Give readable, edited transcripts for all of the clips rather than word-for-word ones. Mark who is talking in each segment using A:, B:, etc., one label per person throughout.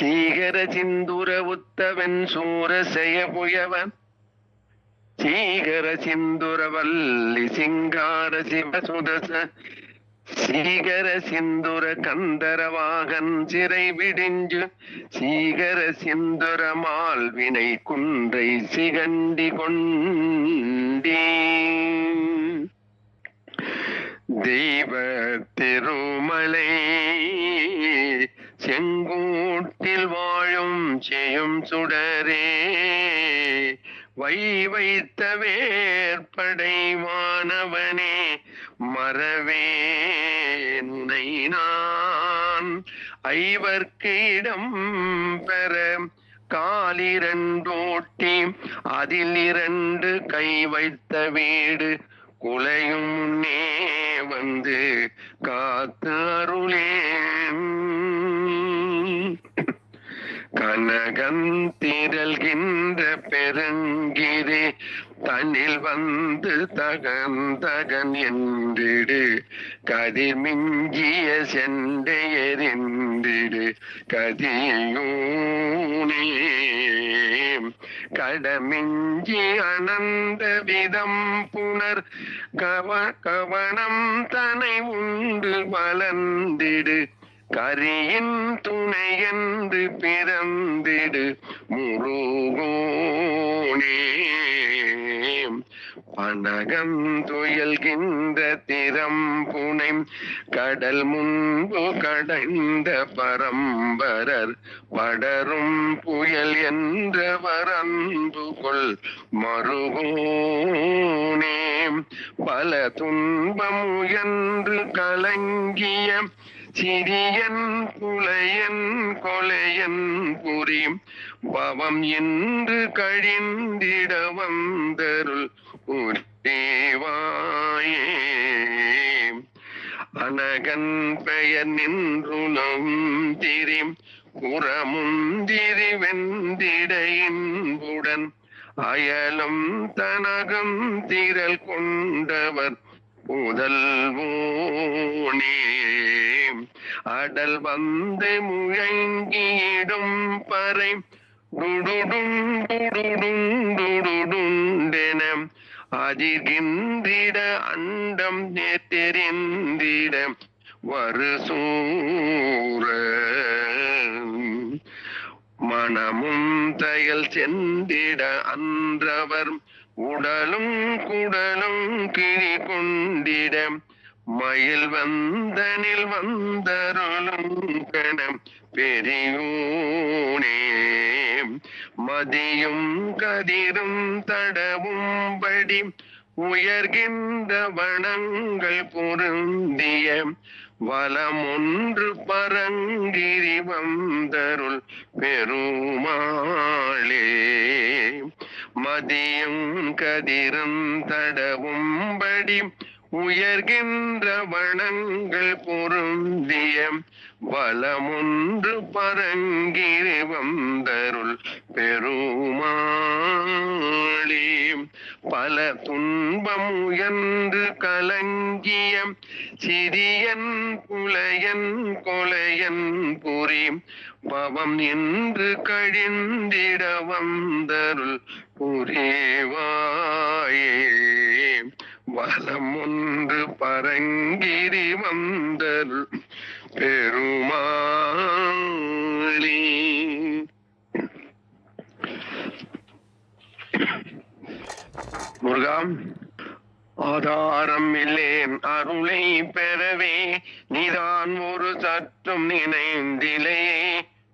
A: சீகர சிந்துர உத்தவன் சூரசெய புயவன் சீகர சிந்துர வல்லி சிங்கார சிவசுதச சீகர சிந்துர கந்தரவாகன் சிறை விடிஞ்சு சீகர சிந்துர மால்வினை குன்றை சிகண்டி கொண்டே தெய்வ திருமலை செங்கூட்டில் வாழும் செய்யும் சுடரே வை வைத்த வேற்படைவானவனே மறவேனை நான் ஐவர்க்கு இடம் பெற காலிரண்டோட்டி அதில் 2 கை வைத்த வீடு குலையும் முன்னே வந்து காத்து அருளேன் கனகந்திரல்கின்ற பெருங்கிரே தன்னில் வந்து தகன் என்றிடு கதிர் மிஞ்சிய செண்டையறிந்திடு கதியூனே கடமிஞ்சி அனந்த விதம் புனர் கவனம் தனை உண்டு வளர்ந்திடு கரியின் துணை என்று பிறந்திடு முருகோனே பனகம் துயல்கின்ற திறம்புனை கடல் முன்பு கடைந்த பரம்பரர் படரும் புயல் என்ற வரன்பு கொள் மருகோனே பல துன்பம் முயன்று கலங்கிய சிறியன் புலையன் கொலையன் புரி பவம் என்று கழிந்திட வந்தருள் உத்தேவாயே அனகன் பெயர் நின்றுணம் திரி புறமுந்திரி வெந்திட இன்புடன் அயலும் தனகம் திரள் கொண்டவர் முதல்வோனே அடல் வந்து முழங்கியிடும் பறை டுடுடுண்டென அதிர்கின்றிட அண்டம் தெரிந்திட வருசூர மனமும் தயல் சென்றிட அன்றவர் உடலும் குடலும் கிழி கொண்டிட மயில் வந்தனில் வந்தருளும் கணம் பெரியோனே மதியும் கதிரும் தடவும்படி உயர்கின்ற வனங்கள் பொருந்திய வலமொன்று பரங்கிரி வந்தருள் பெருமாளே மதியும் கதிரும் தடவும்படி உயர்கின்ற வனங்கள் பொருந்திய வலமொன்று பரங்கிரி வந்தருள் பெருமாளே பல துன்பம் உயர்ந்து கலங்கிய சிறியன் புலையன் கொலையன் புரி பவம் என்று கழிந்திட வந்தருள் புரிவாயே வலம் ஒன்று பரங்கிரி வந்தருள் பெருமாளே முருகாம் ஆதாரம் இல்லேன் அருளை பெறவே நீதான் ஒரு சற்றும் நினைந்திலையே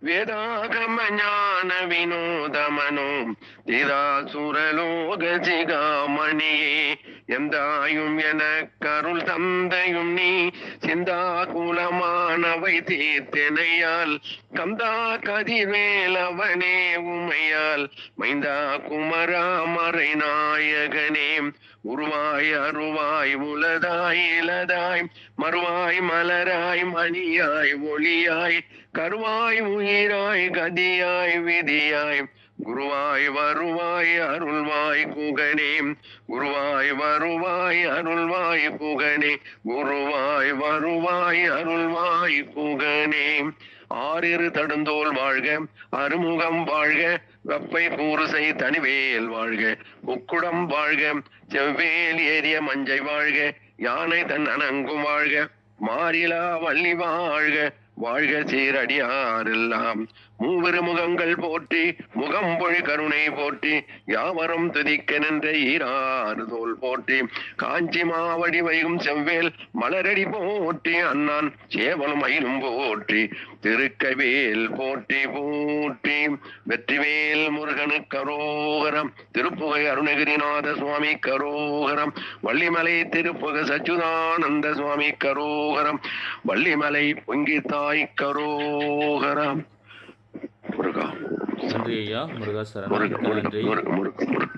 A: வேதாகம ஞான வினோதமனோ திதாசுரலோக சிகாமணியே எந்தாயும் என கருள் தந்தையும் நீ சிந்தா குலமானவை தீர்த்தனையால் கந்தா கதிர்வேலவனே உமையால் மைந்தா குமரா மறை நாயகனே உருவாய் அருவாய் உலதாய் இலதாய் மறுவாய் மலராய் மணியாய் ஒளியாய் கருவாய் உயிராய் கதியாய் விதியாய் குருவாய் வருவாய் அருள்வாய் குகனே குருவாய் வருவாய் அருள்வாய் குகனே குருவாய் வருவாய் அருள்வாய் குகனே ஆறிரு தடுந்தோள் வாழ்க, அருமுகம் வாழ்க, வெப்பை பூருசை தனிவேல் வாழ்க, முக்குடம் வாழ்க, செவ்வேல் ஏறிய மஞ்சை வாழ்க, யானை தன் அணங்கும் வாழ்க, மாறிலா வள்ளி வாழ்க, வாழ்க சீரடியாரெல்லாம். மூவரு முகங்கள் போற்றி முகம்பொழி கருணை போற்றி, யாவரும் துதிக்க நின்ற ஈராறு தோல் போற்றி, காஞ்சி மாவடி வைகும் செவ்வேல் மலரடி போற்றி, அண்ணான் சேவலும் மயிலும் போற்றி, திருக்கைவேல் போற்றி போற்றி. வெற்றிவேல் முருகனு கரோகரம், திருப்புகை அருணகிரிநாத சுவாமி கரோகரம், வள்ளிமலை திருப்புகை சச்சுதானந்த சுவாமி கரோகரம், வள்ளிமலை பொங்கி தாய் கரோகரம். முருகா
B: நன்றி ஐயா. முருகா சரணம்.
A: முருக
B: நன்றி.
A: முருக முருக முருக